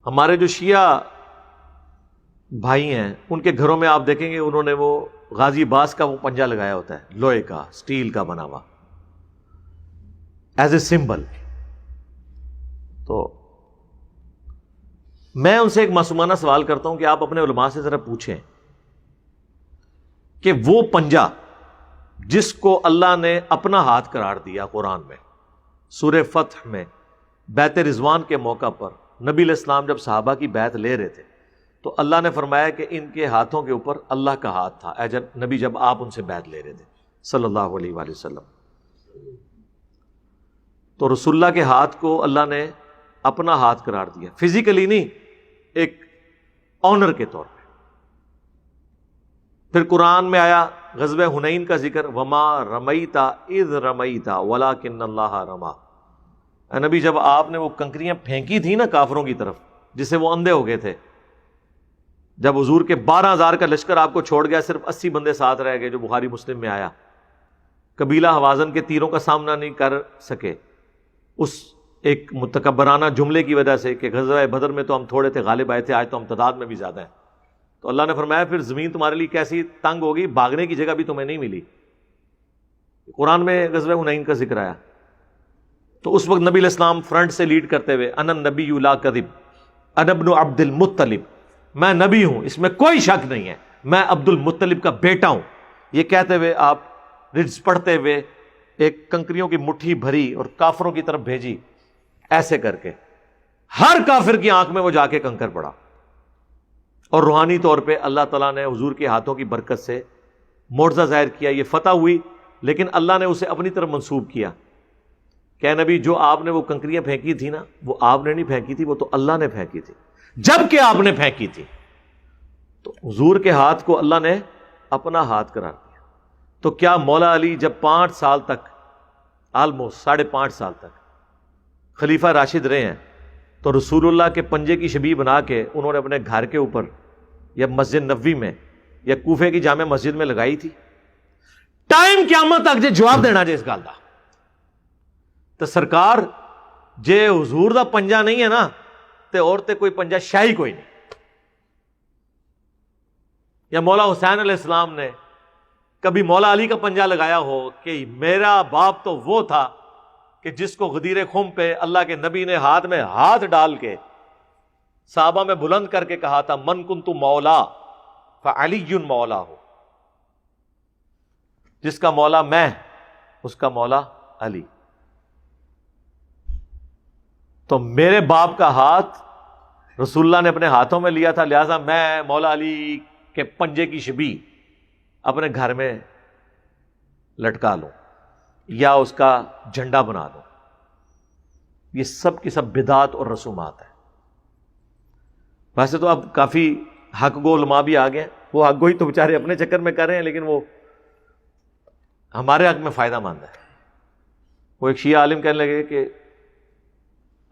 ہمارے جو شیعہ بھائی ہیں ان کے گھروں میں آپ دیکھیں گے انہوں نے وہ غازی باز کا وہ پنجہ لگایا ہوتا ہے، لوہے کا، سٹیل کا بنا ہوا، ایز اے سمبل. تو میں ان سے ایک معصومانہ سوال کرتا ہوں کہ آپ اپنے علماء سے ذرا پوچھیں کہ وہ پنجہ جس کو اللہ نے اپنا ہاتھ قرار دیا قرآن میں، سورہ فتح میں، بیعت رضوان کے موقع پر نبی علیہ السلام جب صحابہ کی بیعت لے رہے تھے تو اللہ نے فرمایا کہ ان کے ہاتھوں کے اوپر اللہ کا ہاتھ تھا اے نبی جب آپ ان سے بیعت لے رہے تھے صلی اللہ علیہ وآلہ وسلم. تو رسول اللہ کے ہاتھ کو اللہ نے اپنا ہاتھ قرار دیا، فزیکلی نہیں، ایک آنر کے طور پہ. پھر قرآن میں آیا غزوہ حنین کا ذکر، وما رمیت اذ رمیت ولکن اللہ رما. اے نبی جب آپ نے وہ کنکریاں پھینکی تھی نا کافروں کی طرف جس سے وہ اندھے ہو گئے تھے، جب حضور کے 12,000 کا لشکر آپ کو چھوڑ گیا، صرف 80 بندے ساتھ رہ گئے، جو بخاری مسلم میں آیا، قبیلہ حوازن کے تیروں کا سامنا نہیں کر سکے اس ایک متکبرانہ جملے کی وجہ سے کہ غزوہ بدر میں تو ہم تھوڑے تھے، غالب آئے تھے، آج تو ہم تعداد میں بھی زیادہ ہیں. تو اللہ نے فرمایا پھر زمین تمہارے لیے کیسی تنگ ہوگی، بھاگنے کی جگہ بھی تمہیں نہیں ملی. قرآن میں غزوہ حنین کا ذکر آیا. تو اس وقت نبی علیہ السلام فرنٹ سے لیڈ کرتے ہوئے، انا النبی لا کذب انا ابن عبد المطلب، میں نبی ہوں اس میں کوئی شک نہیں ہے، میں عبد المطلب کا بیٹا ہوں، یہ کہتے ہوئے آپ رجز پڑھتے ہوئے ایک کنکریوں کی مٹھی بھری اور کافروں کی طرف بھیجی، ایسے کر کے ہر کافر کی آنکھ میں وہ جا کے کنکر پڑا. اور روحانی طور پہ اللہ تعالیٰ نے حضور کے ہاتھوں کی برکت سے معجزہ ظاہر کیا، یہ فتح ہوئی، لیکن اللہ نے اسے اپنی طرف منسوب کیا کہ نبی جو آپ نے وہ کنکریاں پھینکی تھی نا، وہ آپ نے نہیں پھینکی تھی، وہ تو اللہ نے پھینکی تھی، جب کہ آپ نے پھینکی تھی. تو حضور کے ہاتھ کو اللہ نے اپنا ہاتھ قرار دیا. تو کیا مولا علی جب 5 سال تک، آلموسٹ 5.5 سال تک خلیفہ راشد رہے ہیں، تو رسول اللہ کے پنجے کی شبیہ بنا کے انہوں نے اپنے گھر کے اوپر یا مسجد نبوی میں یا کوفے کی جامع مسجد میں لگائی تھی؟ ٹائم قیامت تک جے جواب دینا جے اس گل دا. تو سرکار جے حضور دا پنجہ نہیں ہے نا تے اور تے کوئی پنجہ شاہی کوئی نہیں. یا مولا حسین علیہ السلام نے کبھی مولا علی کا پنجہ لگایا ہو کہ میرا باپ تو وہ تھا کہ جس کو غدیر خم پہ اللہ کے نبی نے ہاتھ میں ہاتھ ڈال کے صحابہ میں بلند کر کے کہا تھا من کنت مولا فعلی مولا ہو، جس کا مولا میں اس کا مولا علی. تو میرے باپ کا ہاتھ رسول اللہ نے اپنے ہاتھوں میں لیا تھا، لہذا میں مولا علی کے پنجے کی شبیہ اپنے گھر میں لٹکا لوں یا اس کا جھنڈا بنا دوں. یہ سب کی سب بدعات اور رسومات ہیں. ویسے تو اب کافی حق گو علماء بھی آ گئے ہیں، وہ حق گوئی تو بیچارے اپنے چکر میں کر رہے ہیں، لیکن وہ ہمارے حق میں فائدہ مند ہے. وہ ایک شیعہ عالم کہنے لگے کہ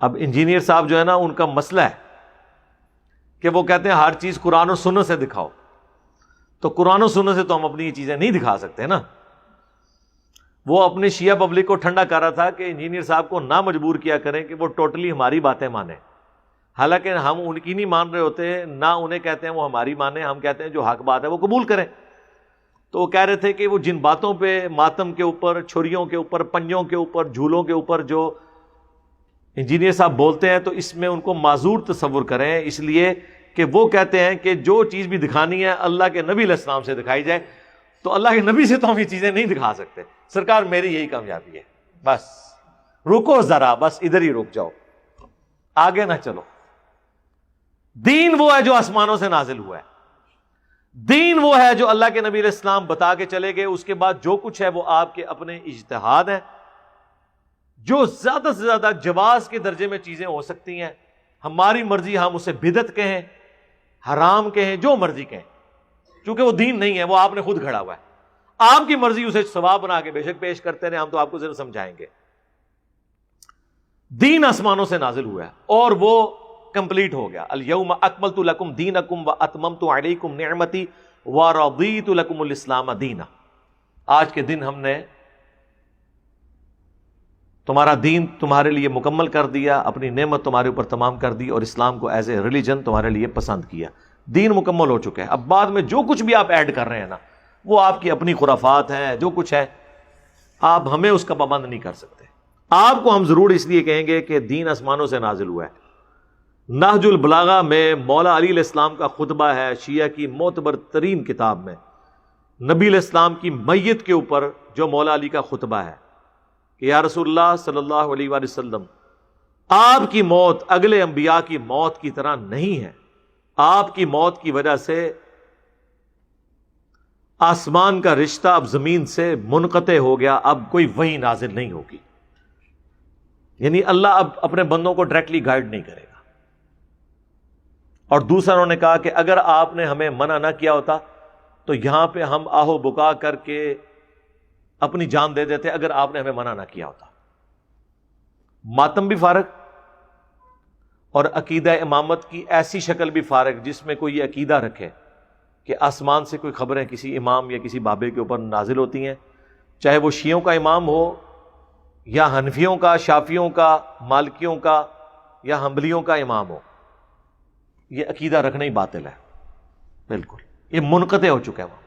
اب انجینئر صاحب جو ہے نا ان کا مسئلہ ہے کہ وہ کہتے ہیں ہر چیز قرآن و سنت سے دکھاؤ. تو قرآن و سنت سے تو ہم اپنی یہ چیزیں نہیں دکھا سکتے نا. وہ اپنے شیعہ پبلک کو ٹھنڈا کر رہا تھا کہ انجینئر صاحب کو نہ مجبور کیا کریں کہ وہ ٹوٹلی ہماری باتیں مانیں، حالانکہ ہم ان کی نہیں مان رہے ہوتے، نہ انہیں کہتے ہیں وہ ہماری مانیں، ہم کہتے ہیں جو حق بات ہے وہ قبول کریں. تو وہ کہہ رہے تھے کہ وہ جن باتوں پہ ماتم کے اوپر، چھریوں کے اوپر، پنجوں کے اوپر، جھولوں کے اوپر جو انجینئر صاحب بولتے ہیں تو اس میں ان کو معذور تصور کریں، اس لیے کہ وہ کہتے ہیں کہ جو چیز بھی دکھانی ہے اللہ کے نبی علیہ السلام سے دکھائی جائے. تو اللہ کے نبی سے تو ہم یہ چیزیں نہیں دکھا سکتے. سرکار میری یہی کامیابی ہے، بس رکو ذرا، بس ادھر ہی رک جاؤ، آگے نہ چلو. دین وہ ہے جو آسمانوں سے نازل ہوا ہے، دین وہ ہے جو اللہ کے نبی علیہ السلام بتا کے چلے گئے. اس کے بعد جو کچھ ہے وہ آپ کے اپنے اجتہاد ہیں. جو زیادہ سے زیادہ جواز کے درجے میں چیزیں ہو سکتی ہیں، ہماری مرضی، ہم اسے بدعت کہیں، حرام کہیں، جو مرضی کہیں، کیونکہ وہ دین نہیں ہے، وہ آپ نے خود گھڑا ہوا ہے. آپ کی مرضی اسے ثواب بنا کے بے شک پیش کرتے رہے، ہم تو آپ کو ضرور سمجھائیں گے. دین آسمانوں سے نازل ہوا ہے اور وہ کمپلیٹ ہو گیا. الیوم اکملت لکم دینکم واتممت علیکم نعمتی ورضیت لکم الاسلام دینا. آج کے دن ہم نے تمہارا دین تمہارے لیے مکمل کر دیا، اپنی نعمت تمہارے اوپر تمام کر دی، اور اسلام کو ایز اے ریلیجن تمہارے لیے پسند کیا. دین مکمل ہو چکا ہے. اب بعد میں جو کچھ بھی آپ ایڈ کر رہے ہیں نا، وہ آپ کی اپنی خرافات ہیں، جو کچھ ہے آپ ہمیں اس کا پابند نہیں کر سکتے. آپ کو ہم ضرور اس لیے کہیں گے کہ دین آسمانوں سے نازل ہوا ہے. نہج البلاغہ میں مولا علی علیہ السلام کا خطبہ ہے، شیعہ کی معتبر ترین کتاب میں نبی علیہ السلام کی میت کے اوپر جو مولا علی کا خطبہ ہے کہ یا رسول اللہ صلی اللہ علیہ وآلہ وسلم، آپ کی موت اگلے انبیاء کی موت کی طرح نہیں ہے. آپ کی موت کی وجہ سے آسمان کا رشتہ اب زمین سے منقطع ہو گیا، اب کوئی وحی نازل نہیں ہوگی. یعنی اللہ اب اپنے بندوں کو ڈائریکٹلی گائیڈ نہیں کرے گا. اور دوسرا انہوں نے کہا کہ اگر آپ نے ہمیں منع نہ کیا ہوتا تو یہاں پہ ہم آہو بکا کر کے اپنی جان دے دیتے، اگر آپ نے ہمیں منع نہ کیا ہوتا. ماتم بھی فارغ اور عقیدہ امامت کی ایسی شکل بھی فارغ جس میں کوئی یہ عقیدہ رکھے کہ آسمان سے کوئی خبریں کسی امام یا کسی بابے کے اوپر نازل ہوتی ہیں، چاہے وہ شیعوں کا امام ہو یا حنفیوں کا، شافیوں کا، مالکیوں کا یا حنبلیوں کا امام ہو. یہ عقیدہ رکھنا ہی باطل ہے، بالکل یہ منقطع ہو چکا ہے وہ.